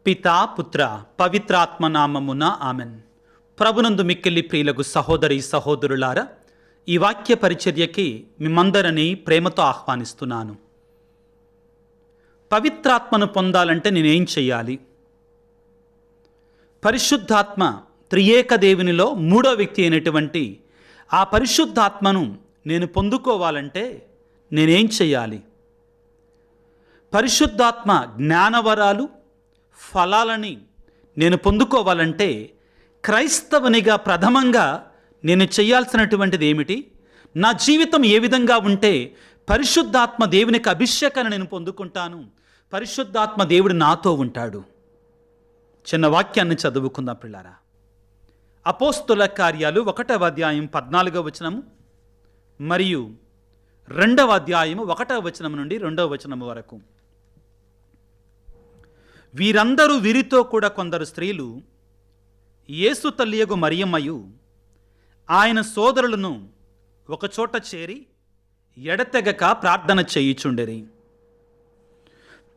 పితా పుత్ర పవిత్రాత్మ నామమున ఆమెన్. ప్రభునందు మిక్కిలి ప్రియులకు సహోదరి సహోదరులారా, ఈ వాక్య పరిచర్యకి మిమ్మందరినీ ప్రేమతో ఆహ్వానిస్తున్నాను. పవిత్రాత్మను పొందాలంటే నేనేం చెయ్యాలి? పరిశుద్ధాత్మ త్రియేక దేవునిలో మూడో వ్యక్తి అయినటువంటి ఆ పరిశుద్ధాత్మను నేను పొందుకోవాలంటే నేనేం చెయ్యాలి? పరిశుద్ధాత్మ జ్ఞానవరాలు ఫలాలని నేను పొందుకోవాలంటే క్రైస్తవునిగా ప్రథమంగా నేను చేయాల్సినటువంటిది ఏమిటి? నా జీవితం ఏ విధంగా ఉంటే పరిశుద్ధాత్మ దేవునికి అభిషేకాన్ని నేను పొందుకుంటాను, పరిశుద్ధాత్మ దేవుడు నాతో ఉంటాడు? చిన్న వాక్యాన్ని చదువుకుందాం పిల్లారా. అపోస్తుల కార్యాలు 1వ అధ్యాయం 14వ వచనము మరియు 2వ అధ్యాయం 1వ వచనం నుండి 2వ వచనం వరకు. వీరందరూ వీరితో కూడా కొందరు స్త్రీలు యేసు తల్లియగు మరియమ్మయు ఆయన సోదరులను ఒకచోట చేరి ఎడతెగక ప్రార్థన చేయుచుండిరి.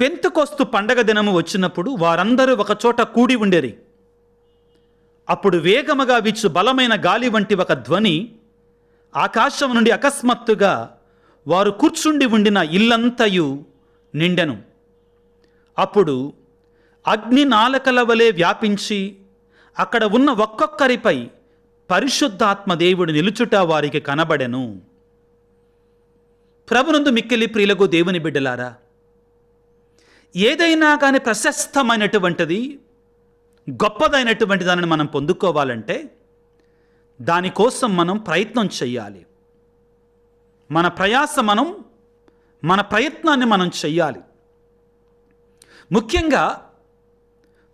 పెంతెకొస్తు పండగ దినము వచ్చినప్పుడు వారందరూ ఒకచోట కూడి ఉండేరి. అప్పుడు వేగముగా వీచు బలమైన గాలి వంటి ఒక ధ్వని ఆకాశం నుండి అకస్మాత్తుగా వారు కూర్చుండి ఉండిన ఇల్లంతయు నిండెను. అప్పుడు అగ్ని నాలకల వలె వ్యాపించి అక్కడ ఉన్న ఒక్కొక్కరిపై పరిశుద్ధాత్మ దేవుడు నిలుచుట వారికి కనబడెను. ప్రభునందు మిక్కిలి ప్రియులకు దేవుని బిడ్డలారా, ఏదైనా కానీ ప్రశస్తమైనటువంటిది గొప్పదైనటువంటి దానిని మనం పొందుకోవాలంటే దానికోసం మనం ప్రయత్నం చేయాలి. మన ప్రయత్నాన్ని మనం చెయ్యాలి. ముఖ్యంగా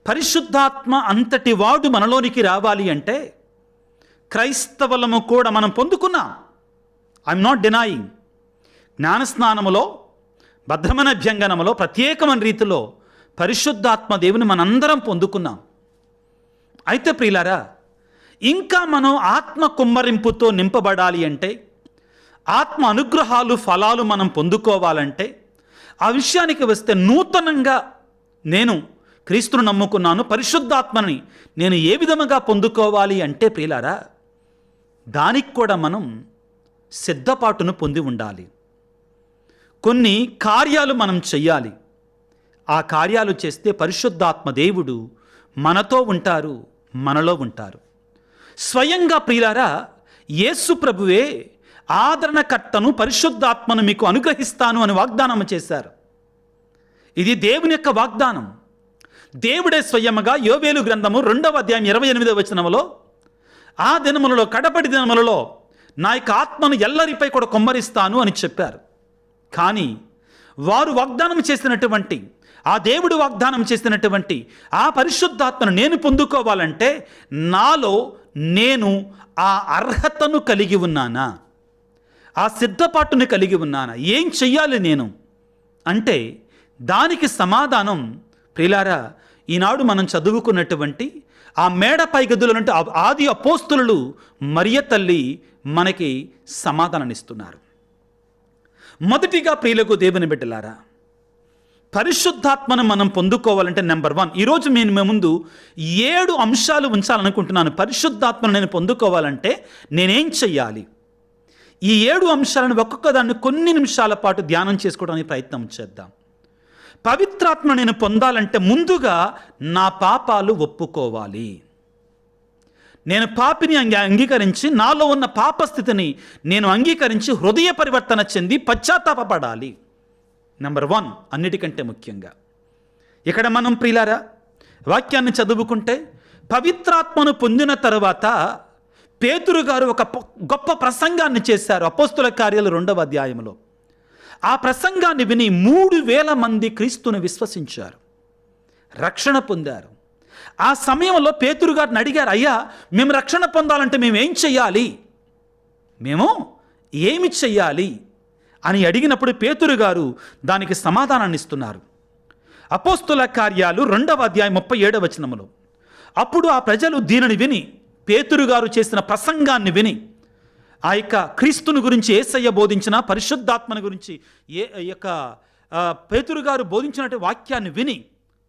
పరిశుద్ధాత్మ అంతటి వాడు మనలోనికి రావాలి అంటే క్రైస్తవులము కూడా మనం పొందుకున్నాం. I'm not denying. జ్ఞానస్నానములో, భద్రమైన అభ్యంగనములో, ప్రత్యేకమైన రీతిలో పరిశుద్ధాత్మ దేవుని మనందరం పొందుకున్నాం. అయితే ప్రియులారా, ఇంకా మనం ఆత్మ కుమ్మరింపుతో నింపబడాలి అంటే, ఆత్మ అనుగ్రహాలు ఫలాలు మనం పొందుకోవాలంటే, ఆ విషయానికి వస్తే నూతనంగా నేను క్రీస్తును నమ్ముకున్నాను, పరిశుద్ధాత్మని నేను ఏ విధముగా పొందుకోవాలి అంటే ప్రియులారా, దానికి కూడా మనం సిద్ధపాటును పొంది ఉండాలి. కొన్ని కార్యాలు మనం చెయ్యాలి. ఆ కార్యాలు చేస్తే పరిశుద్ధాత్మ దేవుడు మనతో ఉంటారు, మనలో ఉంటారు. స్వయంగా ప్రియులారా, యేసు ప్రభువే ఆదరణకర్తను పరిశుద్ధాత్మను మీకు అనుగ్రహిస్తాను అని వాగ్దానం చేశారు. ఇది దేవుని యొక్క వాగ్దానం. దేవుడే స్వయముగా యోవేలు గ్రంథము 2వ అధ్యాయం 28వ వచనములో, ఆ దినములలో, కడపటి దినములలో నా యొక్క ఆత్మను ఎల్లరిపై కూడా కొమ్మరిస్తాను అని చెప్పారు. కానీ వారు వాగ్దానం చేసినటువంటి, ఆ దేవుడు వాగ్దానం చేసినటువంటి ఆ పరిశుద్ధాత్మను నేను పొందుకోవాలంటే నాలో నేను ఆ అర్హతను కలిగి ఉన్నానా? ఆ సిద్ధపాటును కలిగి ఉన్నానా? ఏం చెయ్యాలి నేను అంటే దానికి సమాధానం ప్రియులారా, ఈనాడు మనం చదువుకున్నటువంటి ఆ మేడపై గదుల నుండి ఆది అపోస్తులు మరియ తల్లి మనకి సమాధానాన్నిస్తున్నారు. మొదటిగా ప్రియులకు దేవుని బిడ్డలారా, పరిశుద్ధాత్మను మనం పొందుకోవాలంటే నెంబర్ 1, ఈరోజు నేను మీ ముందు 7 అంశాలు ఉంచాలనుకుంటున్నాను. పరిశుద్ధాత్మను నేను పొందుకోవాలంటే నేనేం చెయ్యాలి? ఈ 7 అంశాలను ఒక్కొక్క దాన్ని కొన్ని నిమిషాల పాటు ధ్యానం చేసుకోవడానికి ప్రయత్నం చేద్దాం. పవిత్రాత్మ నేను పొందాలంటే ముందుగా నా పాపాలు ఒప్పుకోవాలి. నేను పాపిని అంగీకరించి నాలో ఉన్న పాపస్థితిని నేను అంగీకరించి హృదయ పరివర్తన చెంది పశ్చాత్తాపపడాలి. నెంబర్ 1, అన్నిటికంటే ముఖ్యంగా ఇక్కడ మనం ప్రియులారా వాక్యాన్ని చదువుకుంటే పవిత్రాత్మను పొందిన తరువాత పేతురు గారు ఒక గొప్ప ప్రసంగాన్ని చేశారు. అపోస్తుల కార్యాలు 2వ అధ్యాయంలో ఆ ప్రసంగాన్ని విని 3000 మంది క్రీస్తును విశ్వసించారు, రక్షణ పొందారు. ఆ సమయంలో పేతురు గారిని అడిగారు, అయ్యా మేము రక్షణ పొందాలంటే మేము ఏం చెయ్యాలి? మేము ఏమి చెయ్యాలి అని అడిగినప్పుడు పేతురు గారు దానికి సమాధానాన్ని ఇస్తున్నారు. అపోస్తుల కార్యాలు 2వ అధ్యాయం 37వ వచనములో, అప్పుడు ఆ ప్రజలు దీనిని విని, పేతురు గారు చేసిన ప్రసంగాన్ని విని, ఆ యొక్క క్రీస్తుని గురించి యేసయ్య బోధించిన పరిశుద్ధాత్మని గురించి పేతురు గారు బోధించినటువంటి వాక్యాన్ని విని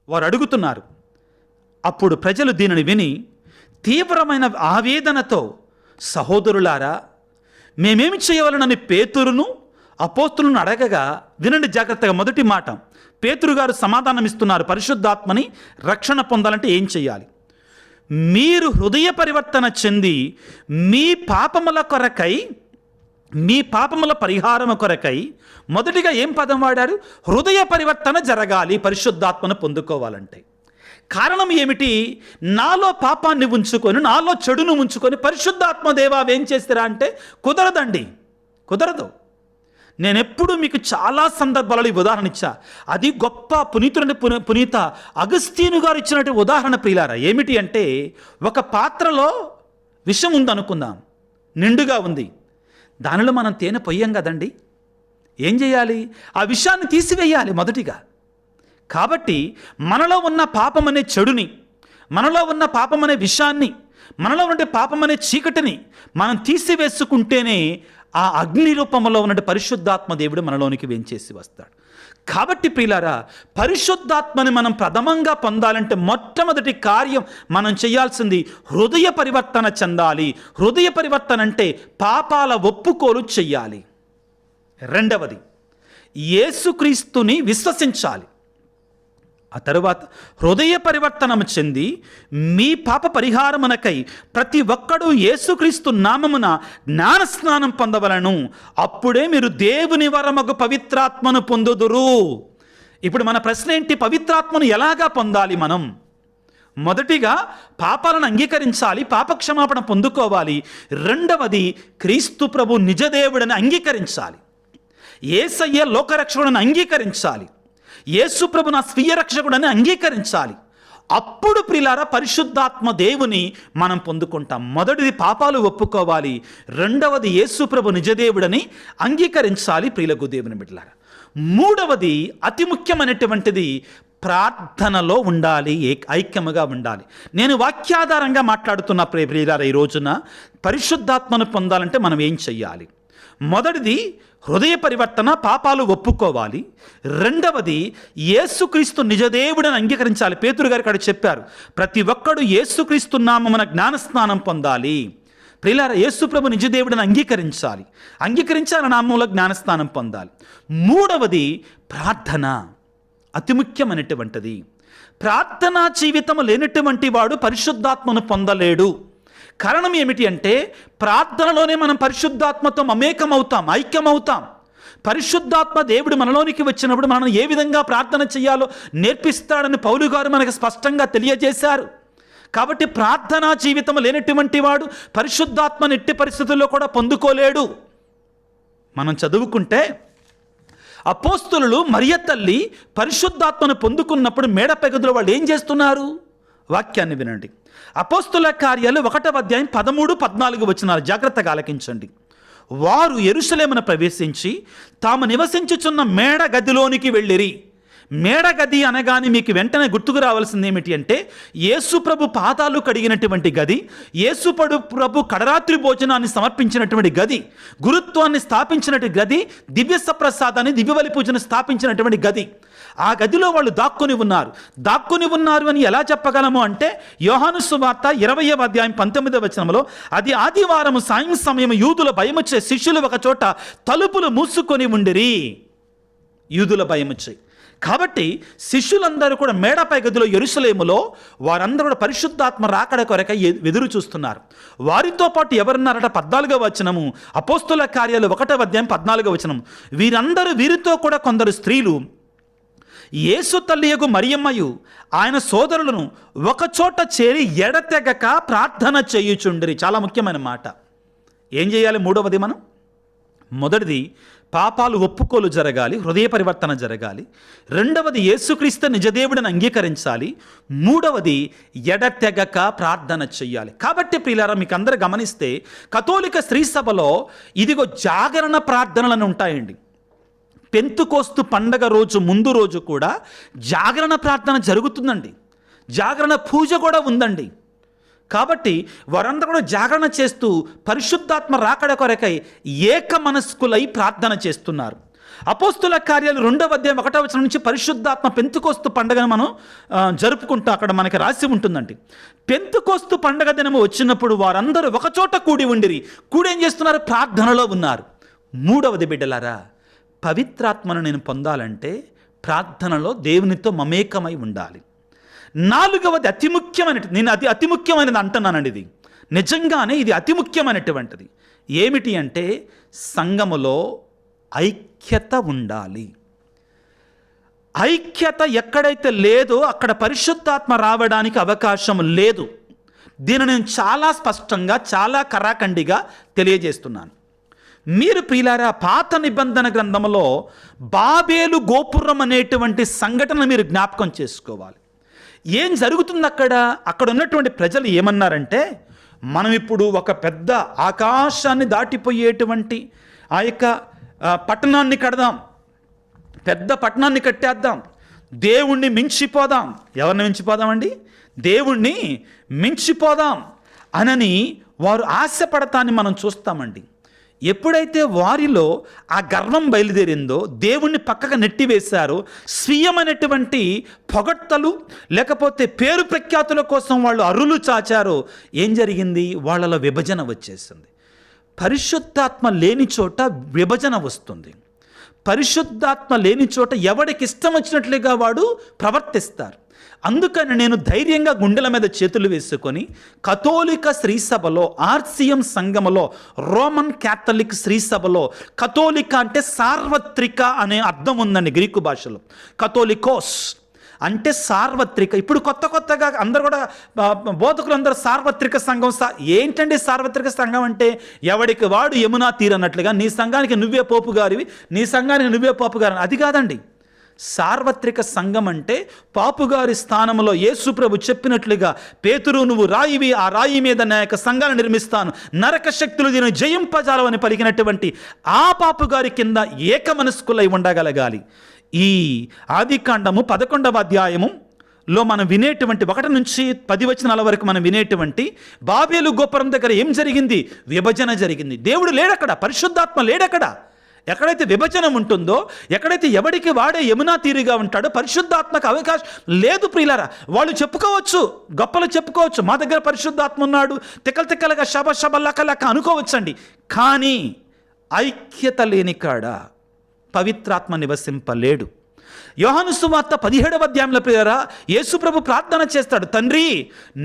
వారు అడుగుతున్నారు, అప్పుడు ప్రజలు దీనిని విని తీవ్రమైన ఆవేదనతో, సహోదరులారా, మేమేమి చేయవలనని పేతురును అపోస్తులను అడగగా, వినండి జాగ్రత్తగా, మొదటి మాట పేతురు గారు సమాధానం ఇస్తున్నారు. పరిశుద్ధాత్మని రక్షణ పొందాలంటే ఏం చేయాలి? మీరు హృదయ పరివర్తన చెంది మీ పాపముల కొరకై, మీ పాపముల పరిహారము కొరకై, మొదటిగా ఏం పదం వాడారు? హృదయ పరివర్తన జరగాలి పరిశుద్ధాత్మను పొందుకోవాలంటే. కారణం ఏమిటి? నాలో పాపాన్ని ఉంచుకొని, నాలో చెడును ఉంచుకొని పరిశుద్ధాత్మ దేవా ఏం చేస్తారా అంటే కుదరదండి, కుదరదు. నేను ఎప్పుడు మీకు చాలా సందర్భాలలో ఈ ఉదాహరణ ఇచ్చా. అది గొప్ప పునీత అగస్తీను గారు ఇచ్చినట్టు ఉదాహరణ ప్రియులారా. ఏమిటి అంటే, ఒక పాత్రలో విషం ఉందనుకుందాం, నిండుగా ఉంది. దానిలో మనం తేనె పొయ్యం కదండి. ఏం చేయాలి? ఆ విషాన్ని తీసివేయాలి మొదటిగా. కాబట్టి మనలో ఉన్న పాపం అనే చెడుని, మనలో ఉన్న పాపం అనే విషాన్ని, మనలో ఉండే పాపం అనే చీకటిని మనం తీసివేసుకుంటేనే ఆ అగ్ని రూపంలో ఉన్న పరిశుద్ధాత్మ దేవుడు మనలోనికి వేంచేసి వస్తాడు. కాబట్టి ప్రియులారా, పరిశుద్ధాత్మని మనం ప్రథమంగా పొందాలంటే మొట్టమొదటి కార్యం మనం చేయాల్సింది హృదయ పరివర్తన చెందాలి. హృదయ పరివర్తన అంటే పాపాల ఒప్పుకోలు చెయ్యాలి. రెండవది, యేసుక్రీస్తుని విశ్వసించాలి. ఆ తరువాత హృదయ పరివర్తనము చెంది మీ పాప పరిహారమునకై ప్రతి ఒక్కడూ యేసుక్రీస్తు నామమున జ్ఞానస్నానం పొందవలను. అప్పుడే మీరు దేవుని వరమగు పవిత్రాత్మను పొందుదురు. ఇప్పుడు మన ప్రశ్న ఏంటి? పవిత్రాత్మను ఎలాగా పొందాలి మనం? మొదటిగా పాపాలను అంగీకరించాలి, పాపక్షమాపణ పొందుకోవాలి. రెండవది, క్రీస్తు ప్రభు నిజదేవుడని అంగీకరించాలి. యేసయ్య లోకరక్షకుడని అంగీకరించాలి. యేసు ప్రభు నా స్వీయ రక్షకుడని అంగీకరించాలి. అప్పుడు ప్రియులారా పరిశుద్ధాత్మ దేవుని మనం పొందుకుంటాం. మొదటిది పాపాలు ఒప్పుకోవాలి, రెండవది యేసు ప్రభు నిజదేవుడని అంగీకరించాలి. ప్రియులకు దేవుని బిడ్డలారా, మూడవది అతి ముఖ్యమైనటువంటిది ప్రార్థనలో ఉండాలి, ఐక్యముగా ఉండాలి. నేను వాక్యాధారంగా మాట్లాడుతున్న ప్రియులారా, ఈ రోజున పరిశుద్ధాత్మను పొందాలంటే మనం ఏం చెయ్యాలి? మొదటిది హృదయ పరివర్తన, పాపాలు ఒప్పుకోవాలి. రెండవది యేసుక్రీస్తు నిజదేవుడని అంగీకరించాలి. పేతురు గారు ఇక్కడ చెప్పారు, ప్రతి ఒక్కడు యేసుక్రీస్తు నామమున జ్ఞానస్నానం పొందాలి. ప్రియులారా, యేసు ప్రభు నిజదేవుడని అంగీకరించి ఆయన నామంలో జ్ఞానస్నానం పొందాలి. మూడవది ప్రార్థన, అతి ముఖ్యమైనటువంటిది. ప్రార్థనా జీవితం లేనటువంటి వాడు పరిశుద్ధాత్మను పొందలేడు. కారణం ఏమిటి అంటే, ప్రార్థనలోనే మనం పరిశుద్ధాత్మతో ఐక్యమవుతాం. పరిశుద్ధాత్మ దేవుడు మనలోనికి వచ్చినప్పుడు మనం ఏ విధంగా ప్రార్థన చేయాలో నేర్పిస్తాడని పౌలు గారు మనకు స్పష్టంగా తెలియజేశారు. కాబట్టి ప్రార్థనా జీవితం లేనటువంటి వాడు పరిశుద్ధాత్మను ఎట్టి పరిస్థితుల్లో కూడా పొందుకోలేడు. మనం చదువుకుంటే అపోస్తులు మరియ తల్లి పరిశుద్ధాత్మను పొందుకున్నప్పుడు మేడపెగదిలో వాళ్ళు ఏం చేస్తున్నారు? వాక్యాన్ని వినండి. అపోస్తుల కార్యాలు 1వ అధ్యాయం 13-14 వచనాలు జాగ్రత్తగా ఆలకించండి. వారు యెరూషలేమున ప్రవేశించి తాము నివసించుచున్న మేడ గదిలోనికి వెళ్ళిరి. మేడ గది అనగానే మీకు వెంటనే గుర్తుకు రావాల్సింది ఏమిటి అంటే, యేసు ప్రభు పాదాలు కడిగినటువంటి గది, యేసు ప్రభు కడరాత్రి భోజనాన్ని సమర్పించినటువంటి గది, గురుత్వాన్ని స్థాపించినటువంటి గది, దివ్య సప్రసాదాన్ని, దివ్యబలి పూజను స్థాపించినటువంటి గది. ఆ గదిలో వాళ్ళు దాక్కుని ఉన్నారు అని ఎలా చెప్పగలము అంటే, యోహాను సువార్త 20వ అధ్యాయం 19వ వచనంలో, అది ఆదివారం సాయం సమయం యూదుల భయముచ్చే శిష్యులు ఒక చోట తలుపులు మూసుకొని ఉండిరి. యూదుల భయముచ్చే. కాబట్టి శిష్యులందరూ కూడా మేడపై గదిలో యెరూషలేములో వారందరూ కూడా పరిశుద్ధాత్మ రాకడ కొరకై ఎదురు చూస్తున్నారు. వారితో పాటు ఎవరున్నారట? 14వ వచనము, అపోస్తుల కార్యాలు 1వ అధ్యాయం 14వ వచనం. వీరితో కూడా కొందరు స్త్రీలు యేసు తల్లియగు మరియమ్మయు ఆయన సోదరులను ఒకచోట చేరి ఎడతెగక ప్రార్థన చేయుచుండిరి. చాలా ముఖ్యమైన మాట. ఏం చేయాలి? మూడవది, మనం మొదటిది పాపాలు ఒప్పుకోలు జరగాలి, హృదయ పరివర్తన జరగాలి. రెండవది యేసుక్రీస్తు నిజదేవుడిని అంగీకరించాలి. మూడవది ఎడతెగక ప్రార్థన చెయ్యాలి. కాబట్టి ప్రియులారా, మీకు అందరూ గమనిస్తే కథోలిక స్త్రీ సభలో ఇదిగో జాగరణ ప్రార్థనలను ఉంటాయండి. పెంతుకోస్తు పండగ రోజు ముందు రోజు కూడా జాగరణ ప్రార్థన జరుగుతుందండి. జాగరణ పూజ కూడా ఉందండి. కాబట్టి వారందరూ కూడా జాగరణ చేస్తూ పరిశుద్ధాత్మ రాకడ కొరకై ఏక మనస్కులై ప్రార్థన చేస్తున్నారు. అపోస్తుల కార్యాలు 2వ అధ్యాయం 1వ వచనం నుంచి పరిశుద్ధాత్మ పెంతుకోస్తు పండుగను మనం జరుపుకుంటాం. అక్కడ మనకి రాసి ఉంటుందండి. పెంతుకోస్తు పండుగ దినము వచ్చినప్పుడు వారందరూ ఒకచోట కూడి ఉండిరి. కూడి ఏం చేస్తున్నారు? ప్రార్థనలో ఉన్నారు. 3వది బిడ్డలారా, పవిత్రాత్మను నేను పొందాలంటే ప్రార్థనలో దేవునితో మమేకమై ఉండాలి. 4వది అతి ముఖ్యమైనది, నేను అతి ముఖ్యమైనది అంటున్నానండి. ఇది నిజంగానే ఇది అతి ముఖ్యమైనటువంటిది. ఏమిటి అంటే సంఘములో ఐక్యత ఉండాలి. ఐక్యత ఎక్కడైతే లేదో అక్కడ పరిశుద్ధాత్మ రావడానికి అవకాశం లేదు. దీన్ని నేను చాలా స్పష్టంగా, చాలా కరాఖండిగా తెలియజేస్తున్నాను. మీరు ప్రియులారా, పాత నిబంధన గ్రంథంలో బాబేలు గోపురం అనేటువంటి సంఘటన మీరు జ్ఞాపకం చేసుకోవాలి. ఏం జరుగుతుంది అక్కడ ఉన్నటువంటి ప్రజలు ఏమన్నారంటే, మనం ఇప్పుడు ఒక పెద్ద ఆకాశాన్ని దాటిపోయేటువంటి ఆ యొక్క పట్టణాన్ని కడదాం, పెద్ద పట్టణాన్ని కట్టేద్దాం, దేవుణ్ణి మించిపోదాం. ఎవరిని మించిపోదామండి? దేవుణ్ణి మించిపోదాం అనని వారు ఆశపడతాన్ని మనం చూస్తామండి. ఎప్పుడైతే వారిలో ఆ గర్వం బయలుదేరిందో, దేవుణ్ణి పక్కకు నెట్టివేశారో, స్వీయమైనటువంటి పొగడ్తలు లేకపోతే పేరు ప్రఖ్యాతుల కోసం వాళ్ళు అరులు చాచారో, ఏం జరిగింది? వాళ్ళలో విభజన వచ్చేసింది. పరిశుద్ధాత్మ లేని చోట విభజన వస్తుంది. పరిశుద్ధాత్మ లేని చోట ఎవడికి ఇష్టం వచ్చినట్లుగా వాడు ప్రవర్తిస్తారు. అందుకని నేను ధైర్యంగా గుండెల మీద చేతులు వేసుకొని కథోలిక శ్రీసభలో, ఆర్సిఎం సంఘములో, రోమన్ క్యాథలిక్ శ్రీసభలో, కథోలిక అంటే సార్వత్రిక అనే అర్థం ఉందండి గ్రీకు భాషలో. కథోలికోస్ అంటే సార్వత్రిక. ఇప్పుడు కొత్తగా అందరూ కూడా బోధకులు అందరూ సార్వత్రిక సంఘం. ఏంటండి సార్వత్రిక సంఘం అంటే? ఎవడికి వాడు యమునా తీరన్నట్లుగా నీ సంఘానికి నువ్వే పోపు గారివి, నీ సంఘానికి నువ్వే పోపు గారి. అది కాదండి. సార్వత్రిక సంఘం అంటే పాపుగారి స్థానంలో యేసు ప్రభు చెప్పినట్లుగా, పేతురు నువ్వు రాయివి, ఆ రాయి మీద నా యొక్క సంఘాన్ని నిర్మిస్తాను, నరక శక్తులు దీన్ని జయింపజాలవని పలికినటువంటి ఆ పాపుగారి కింద ఏక మనస్కులై ఉండగలగాలి. ఈ ఆదికాండము 11వ అధ్యాయములో మనం వినేటువంటి 1 నుంచి 10 వచనాల వరకు మనం వినేటువంటి బాబేలు గోపురం దగ్గర ఏం జరిగింది? విభజన జరిగింది. దేవుడు లేడక్కడ, పరిశుద్ధాత్మ లేడక్కడ. ఎక్కడైతే విభజన ఉంటుందో, ఎక్కడైతే ఎవడికి వాడే యమునా తీరుగా ఉంటాడో పరిశుద్ధాత్మకు అవకాశం లేదు. ప్రియులారా, వాళ్ళు చెప్పుకోవచ్చు, గొప్పలు చెప్పుకోవచ్చు, మా దగ్గర పరిశుద్ధాత్మ ఉన్నాడు, తిక్కలుగా శబ లక అనుకోవచ్చండి. కానీ ఐక్యత లేని కాడ పవిత్రాత్మ నివసింపలేడు. యోహాను సువార్త 17వ అధ్యాయంలో ప్రియులారా, యేసుప్రభు ప్రార్థన చేస్తాడు, తండ్రి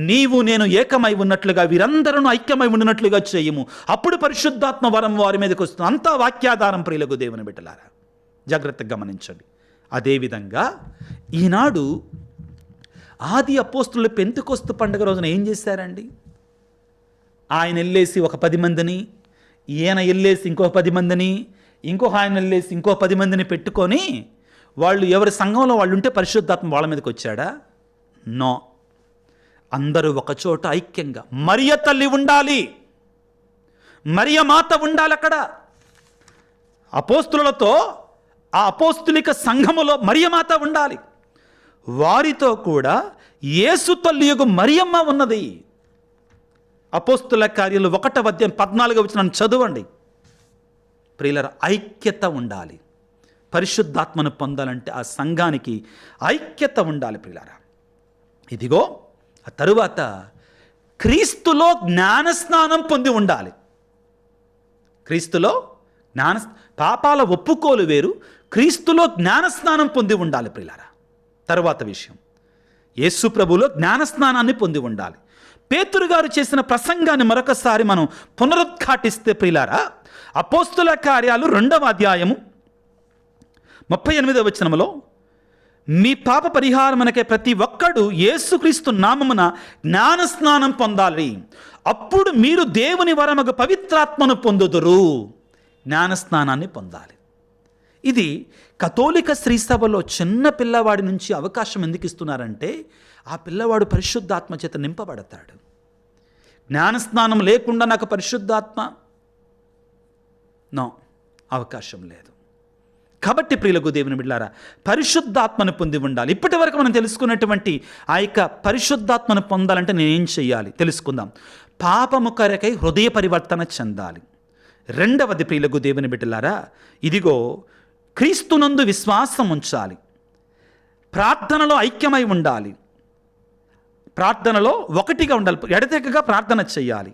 నీవు నేను ఏకమై ఉన్నట్లుగా వీరందరూ ఐక్యమై ఉన్నట్లుగా చేయము, అప్పుడు పరిశుద్ధాత్మ వరం వారి మీదకి వస్తుంది. అంతా వాక్యాధారం ప్రియులకు దేవుని బిడ్డలారా, జాగ్రత్తగా గమనించండి. అదేవిధంగా ఈనాడు ఆది అపోస్తులు పెంతెకొస్తు పండుగ రోజున ఏం చేశారండి? ఆయన వెళ్ళేసి ఒక 10 మందిని, ఈయన వెళ్ళేసి ఇంకో 10 మందిని, ఇంకొక ఆయన వెళ్ళేసి ఇంకో 10 మందిని పెట్టుకొని వాళ్ళు ఎవరి సంఘంలో వాళ్ళు ఉంటే పరిశుద్ధాత్మ వాళ్ళ మీదకి వచ్చాడా? నో. అందరూ ఒకచోట ఐక్యంగా. మరియ తల్లి ఉండాలి, మరియ మాత ఉండాలి అక్కడ. అపోస్తులతో ఆ అపోస్తులిక సంఘములో మరియ మాత ఉండాలి. వారితో కూడా యేసు తల్లియగు మరియమ్మ ఉన్నది. అపోస్తుల కార్యాలు 1వ అధ్యాయం 14వ వచనం చదవండి. ప్రియులారా, ఐక్యత ఉండాలి. పరిశుద్ధాత్మను పొందాలంటే ఆ సంఘానికి ఐక్యత ఉండాలి ప్రియులారా. ఇదిగో ఆ తరువాత క్రీస్తులో జ్ఞానస్నానం పొంది ఉండాలి. క్రీస్తులో పాపాల ఒప్పుకోలు వేరు, క్రీస్తులో జ్ఞానస్నానం పొంది ఉండాలి ప్రియులారా. తరువాత విషయం, యేసు ప్రభులో జ్ఞానస్నానాన్ని పొంది ఉండాలి. పేతురు గారు చేసిన ప్రసంగాన్ని మరొకసారి మనం పునరుద్ఘాటిస్తే ప్రియులారా, అపోస్తుల కార్యాలు 2వ అధ్యాయము 38వ వచనములో, మీ పాప పరిహారమునకే ప్రతి ఒక్కడు యేసుక్రీస్తు నామమున జ్ఞానస్నానం పొందాలి, అప్పుడు మీరు దేవుని వరమగు పవిత్రాత్మను పొందుదురు. జ్ఞానస్నానాన్ని పొందాలి. ఇది కథోలిక శ్రీసభలో చిన్న పిల్లవాడి నుంచి అవకాశం ఎందుకు ఇస్తున్నారంటే, ఆ పిల్లవాడు పరిశుద్ధాత్మ చేత నింపబడతాడు. జ్ఞానస్నానం లేకుండా నాకు పరిశుద్ధాత్మ అవకాశం లేదు. కాబట్టి ప్రియులకు దేవుని బిడ్డలారా, పరిశుద్ధాత్మను పొంది ఉండాలి. ఇప్పటి వరకు మనం తెలుసుకున్నటువంటి ఆ యొక్క పరిశుద్ధాత్మను పొందాలంటే నేనేం చేయాలి తెలుసుకుందాం. పాపము కొరకై హృదయ పరివర్తన చెందాలి. 2వది ప్రియులకు దేవుని బిడ్డలారా, ఇదిగో క్రీస్తునందు విశ్వాసం ఉంచాలి, ప్రార్థనలో ఐక్యమై ఉండాలి, ప్రార్థనలో ఒకటిగా ఉండాలి, ఎడతెగక ప్రార్థన చేయాలి,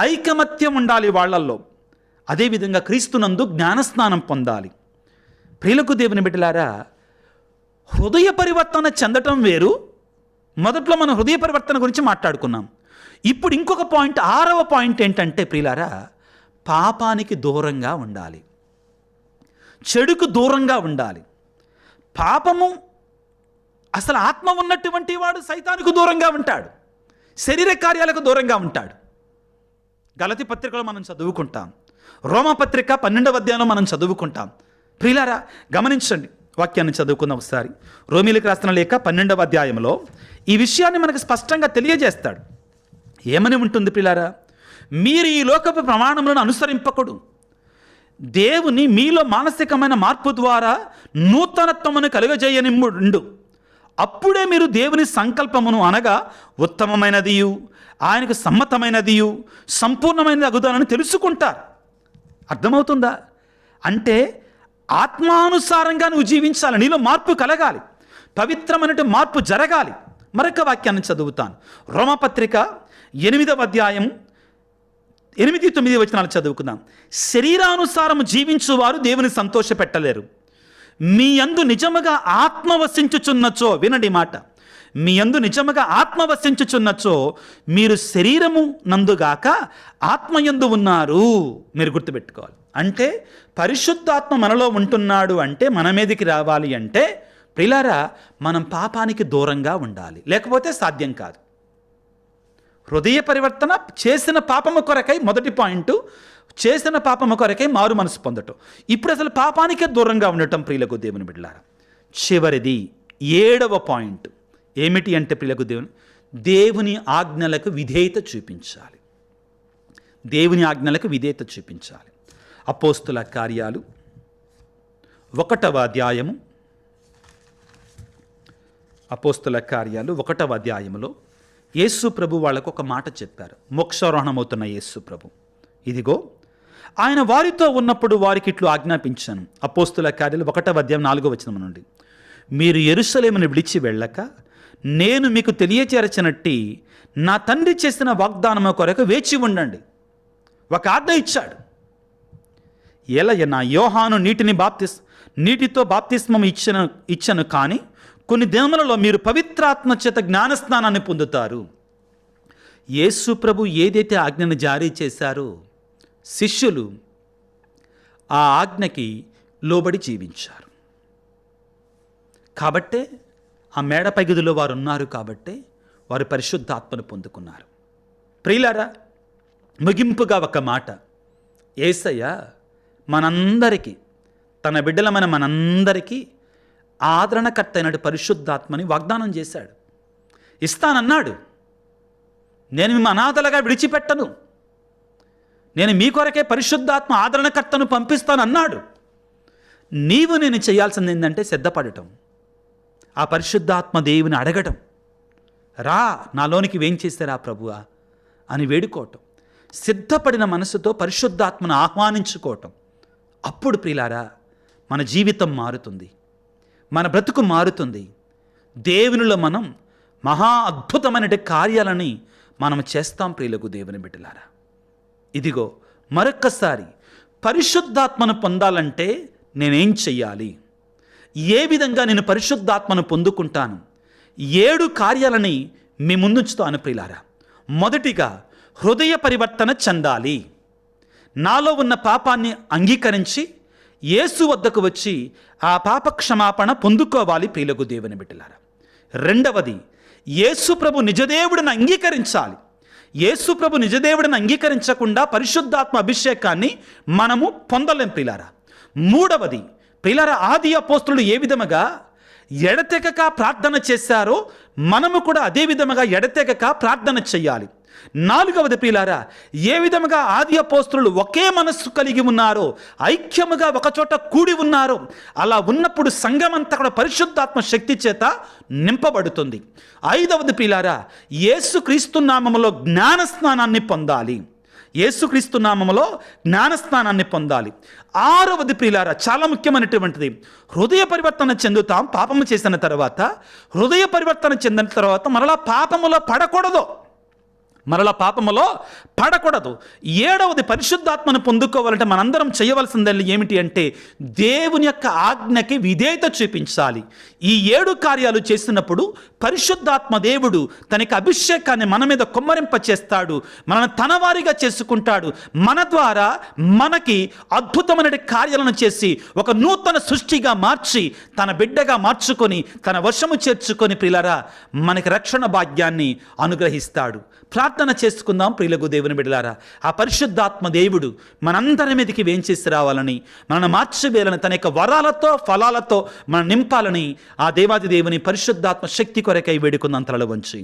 ఐకమత్యం ఉండాలి వాళ్ళల్లో. అదేవిధంగా క్రీస్తునందు జ్ఞానస్నానం పొందాలి. ప్రియులకు దేవుని బిడ్డలారా, హృదయ పరివర్తన చెందటం వేరు. మొదట్లో మనం హృదయ పరివర్తన గురించి మాట్లాడుకున్నాం. ఇప్పుడు ఇంకొక పాయింట్, 6వ పాయింట్ ఏంటంటే ప్రియులారా, పాపానికి దూరంగా ఉండాలి, చెడుకు దూరంగా ఉండాలి. పాపము అసలు ఆత్మ ఉన్నటువంటి వాడు సైతానికి దూరంగా ఉంటాడు, శరీర కార్యాలకు దూరంగా ఉంటాడు. గలతీ పత్రికలో మనం చదువుకుంటాం, రోమపత్రిక 12వ అధ్యాయంలో మనం చదువుకుంటాం. ప్రియులారా గమనించండి, వాక్యాన్ని చదువుకుందాం ఒకసారి. రోమీలకు రాసిన లేఖ 12వ అధ్యాయంలో ఈ విషయాన్ని మనకు స్పష్టంగా తెలియజేస్తాడు. ఏమని ఉంటుంది ప్రియులారా? మీరు ఈ లోకపు ప్రమాణములను అనుసరింపకుడు, దేవుని మీలో మానసికమైన మార్పు ద్వారా నూతనత్వమును కలుగజేయనిమ్ముడు. అప్పుడే మీరు దేవుని సంకల్పమును అనగా ఉత్తమమైనదియు ఆయనకు సమ్మతమైనదియు సంపూర్ణమైనది అగుదానని తెలుసుకుంటారు. అర్థమవుతుందా? అంటే ఆత్మానుసారంగా నువ్వు జీవించాలి, నీలో మార్పు కలగాలి, పవిత్రమైన మార్పు జరగాలి. మరొక వాక్యాన్ని చదువుతాను. రోమపత్రిక 8వ అధ్యాయం 8-9 వచనాలు చదువుకుందాం. శరీరానుసారము జీవించువారు దేవుని సంతోషపెట్టలేరు. మీ యందు నిజముగా ఆత్మ వసించుచున్నచో, వినండి మాట, మీ యందు నిజముగా ఆత్మ వసించుచున్నచో మీరు శరీరము నందుగాక ఆత్మయందు ఉన్నారు. మీరు గుర్తుపెట్టుకోవాలి. అంటే పరిశుద్ధాత్మ మనలో ఉంటున్నాడు అంటే, మన మీదకి రావాలి అంటే ప్రియులారా మనం పాపానికి దూరంగా ఉండాలి, లేకపోతే సాధ్యం కాదు. హృదయ పరివర్తన చేసిన పాపము కొరకై, మొదటి పాయింట్, చేసిన పాపము కొరకై మారు మనసు పొందటం. ఇప్పుడు అసలు పాపానికే దూరంగా ఉండటం ప్రియులకు దేవుని బిడ్డలారా. చివరిది 7వ పాయింట్ ఏమిటి అంటే ప్రియులకు దేవుని ఆజ్ఞలకు విధేయత చూపించాలి. దేవుని ఆజ్ఞలకు విధేయత చూపించాలి. అపోస్తుల కార్యాలు 1వ అధ్యాయము, అపోస్తుల కార్యాలు 1వ అధ్యాయములో యేసు ప్రభు వాళ్ళకు ఒక మాట చెప్పారు. మోక్షారోహణమవుతున్న యేసు ప్రభు, ఇదిగో ఆయన వారితో ఉన్నప్పుడు వారికి ఇట్లు ఆజ్ఞాపించాను. అపోస్తుల కార్యాలు 1వ అధ్యాయం 4వ వచనం నుండి, మీరు యెరూషలేమును విడిచి వెళ్ళక నేను మీకు తెలియచేరచినట్టి నా తండ్రి చేసిన వాగ్దానము కొరకు వేచి ఉండండి. ఒక ఆజ్ఞ ఇచ్చాడు. ఎలయన యోహాను నీటితో బాప్తిస్మం ఇచ్చను కానీ కొన్ని దినములలో మీరు పవిత్రాత్మ చేత జ్ఞానస్నానాన్ని పొందుతారు. యేసు ప్రభు ఏదైతే ఆజ్ఞను జారీ చేశారో శిష్యులు ఆ ఆజ్ఞకి లోబడి జీవించారు. కాబట్టే ఆ మేడపై గదిలో వారు ఉన్నారు, కాబట్టే వారు పరిశుద్ధాత్మను పొందుకున్నారు. ప్రియులారా, ముగింపుగా ఒక మాట, యేసయ్య మనందరికీ, తన బిడ్డలమైన మనందరికీ ఆదరణకర్త అయినట్టు పరిశుద్ధాత్మని వాగ్దానం చేశాడు. ఇస్తానన్నాడు. నేను మిమ్మల్ని అనాథలుగా విడిచిపెట్టను, నేను మీ కొరకే పరిశుద్ధాత్మ ఆదరణకర్తను పంపిస్తానన్నాడు. నేను చేయాల్సింది ఏంటంటే సిద్ధపడటం, ఆ పరిశుద్ధాత్మ దేవుని అడగటం, రా నాలోనికి వేం చేశారా ప్రభువా అని వేడుకోవటం, సిద్ధపడిన మనసుతో పరిశుద్ధాత్మను ఆహ్వానించుకోవటం. అప్పుడు ప్రియులారా మన జీవితం మారుతుంది, మన బ్రతుకు మారుతుంది. దేవునిలో మనం మహా అద్భుతమైన కార్యాలని మనం చేస్తాం ప్రియులకు దేవుని బిడ్డలారా. ఇదిగో మరొక్కసారి పరిశుద్ధాత్మను పొందాలంటే నేనేం చెయ్యాలి, ఏ విధంగా నేను పరిశుద్ధాత్మను పొందుకుంటాను? 7 కార్యాలని మీ ముందుంచుతాను ప్రియులారా. మొదటిగా హృదయ పరివర్తన చెందాలి. నాలో ఉన్న పాపాన్ని అంగీకరించి యేసు వద్దకు వచ్చి ఆ పాప క్షమాపణ పొందుకోవాలి ప్రియులకు దేవుని బిడ్డలారా. రెండవది, యేసు ప్రభు నిజదేవుడిని అంగీకరించాలి. యేసు ప్రభు నిజదేవుడిని అంగీకరించకుండా పరిశుద్ధాత్మ అభిషేకాన్ని మనము పొందలేం ప్రియులారా. మూడవది, ప్రియులారా, ఆది అపోస్తులు ఏ విధముగా ఎడతెగక ప్రార్థన చేశారో మనము కూడా అదే విధముగా ఎడతెగక ప్రార్థన చెయ్యాలి. నాలుగవది ప్రియులారా, ఏ విధముగా ఆది అపోస్తులు ఒకే మనస్సు కలిగి ఉన్నారో, ఐక్యముగా ఒకచోట కూడి ఉన్నారో, అలా ఉన్నప్పుడు సంఘమంతా కూడా పరిశుద్ధాత్మ శక్తి చేత నింపబడుతుంది. ఐదవది ప్రియులారా, యేసుక్రీస్తు నామములో జ్ఞాన స్నానాన్ని పొందాలి. యేసుక్రీస్తు నామములో జ్ఞానస్నానాన్ని పొందాలి. 6వది ప్రియులారా, చాలా ముఖ్యమైనటువంటిది, హృదయ పరివర్తన చెందుతాం. పాపము చేసిన తర్వాత, హృదయ పరివర్తన చెందిన తర్వాత మరలా పాపములో పడకూడదు. 7వది పరిశుద్ధాత్మను పొందుకోవాలంటే మనందరం చేయవలసింది ఏమిటి అంటే దేవుని యొక్క ఆజ్ఞకి విధేయత చూపించాలి. ఈ 7 కార్యాలు చేసినప్పుడు పరిశుద్ధాత్మ దేవుడు తనకి అభిషేకాన్ని మన మీద కుమ్మరింప చేస్తాడు, మనల్ని తన వారిగా చేసుకుంటాడు. మన ద్వారా మనకి అద్భుతమైన కార్యాలను చేసి ఒక నూతన సృష్టిగా మార్చి తన బిడ్డగా మార్చుకొని తన వశము చేర్చుకొని ప్రియులారా మనకి రక్షణ భాగ్యాన్ని అనుగ్రహిస్తాడు. ప్రార్థన చేసుకుందాం ప్రియులకు దేవుని బిడ్డలారా. ఆ పరిశుద్ధాత్మ దేవుడు మనందరి మీదకి వేంచేసి రావాలని, మనల్ని మార్చివేయాలని, తన యొక్క వరాలతో ఫలాలతో మనం నింపాలని ఆ దేవాది దేవుని పరిశుద్ధాత్మ శక్తి కొరకై వేడుకుందాం తలలో వంచి.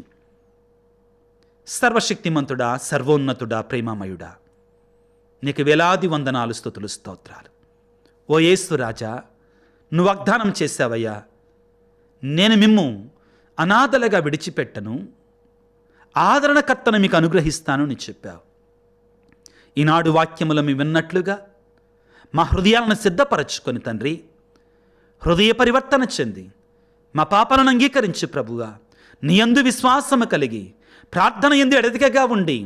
సర్వశక్తిమంతుడా, సర్వోన్నతుడా, ప్రేమమయుడా, నీకు వేలాది వందనాలు, స్తుతులు, స్తోత్రాలు. ఓ యేసు రాజా, నువ్వు వాగ్దానం చేశావయ్యా, నేను మిమ్ము అనాథలుగా విడిచిపెట్టను, ఆదరణకర్తను మీకు అనుగ్రహిస్తాను అని చెప్పావు. ఈనాడు వాక్యములు మేము విన్నట్లుగా మా హృదయాలను సిద్ధపరచుకొని తండ్రి, హృదయ పరివర్తన చెంది మా పాపాలను అంగీకరించి ప్రభుగా నీ యందు విశ్వాసము కలిగి ప్రార్థన యందు ఎడతెగగా ఉండి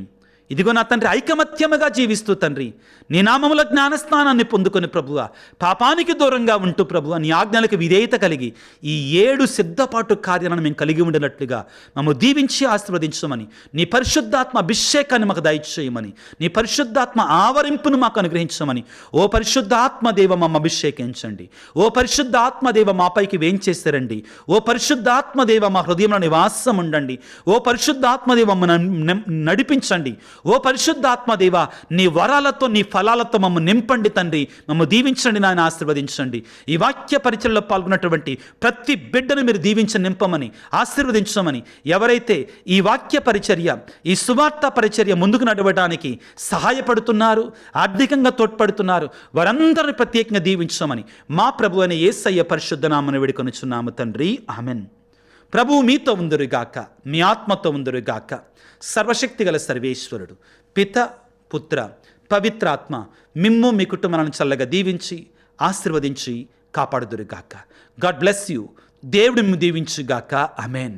ఇదిగో నా తండ్రి ఐకమత్యముగా జీవిస్తూ తండ్రి నీ నామముల జ్ఞానస్నానాన్ని పొందుకొని ప్రభువా పాపానికి దూరంగా ఉంటూ ప్రభువా నీ ఆజ్ఞలకు విధేయత కలిగి ఈ 7 సిద్ధపాటు కార్యాలను మేము కలిగి ఉండినట్లుగా మమ్ము దీవించి ఆశీర్వదించమని, నీ పరిశుద్ధాత్మ అభిషేకాన్ని మాకు దయచేయమని, నీ పరిశుద్ధాత్మ ఆవరింపును మాకు అనుగ్రహించమని, ఓ పరిశుద్ధాత్మ దేవ మమ్మ అభిషేకించండి. ఓ పరిశుద్ధాత్మ దేవ మాపైకి వేంచేస్తారండి. ఓ పరిశుద్ధాత్మ దేవ మా హృదయంలో నివాసం ఉండండి. ఓ పరిశుద్ధాత్మ దేవ మమ్మల్ని నడిపించండి. ఓ పరిశుద్ధాత్మ దేవ నీ వరాలతో నీ ఫలాలతో మమ్మ నింపండి తండ్రి. మమ్మ దీవించండి నాయన, ఆశీర్వదించండి. ఈ వాక్య పరిచర్యలో పాల్గొన్నటువంటి ప్రతి బిడ్డను మీరు దీవించి నింపమని, ఆశీర్వదించమని, ఎవరైతే ఈ వాక్య పరిచర్య, ఈ సువార్త పరిచర్య ముందుకు నడవడానికి సహాయపడుతున్నారు, ఆర్థికంగా తోడ్పడుతున్నారు, వారందరిని ప్రత్యేకంగా దీవించమని మా ప్రభు అయిన యేసయ్య పరిశుద్ధ నామమున వేడుకొనుచున్నాము తండ్రి, ఆమెన్. ప్రభువు మీతో ఉందురుగాక, మీ ఆత్మతో ఉందురుగాక. సర్వశక్తి గల సర్వేశ్వరుడు పిత, పుత్ర, పవిత్రాత్మ మిమ్ము మీ కుటుంబాలను చల్లగా దీవించి ఆశీర్వదించి కాపాడుదురుగాక. God bless you. దేవుడు మిమ్ము దీవించుగాక. ఆమెన్.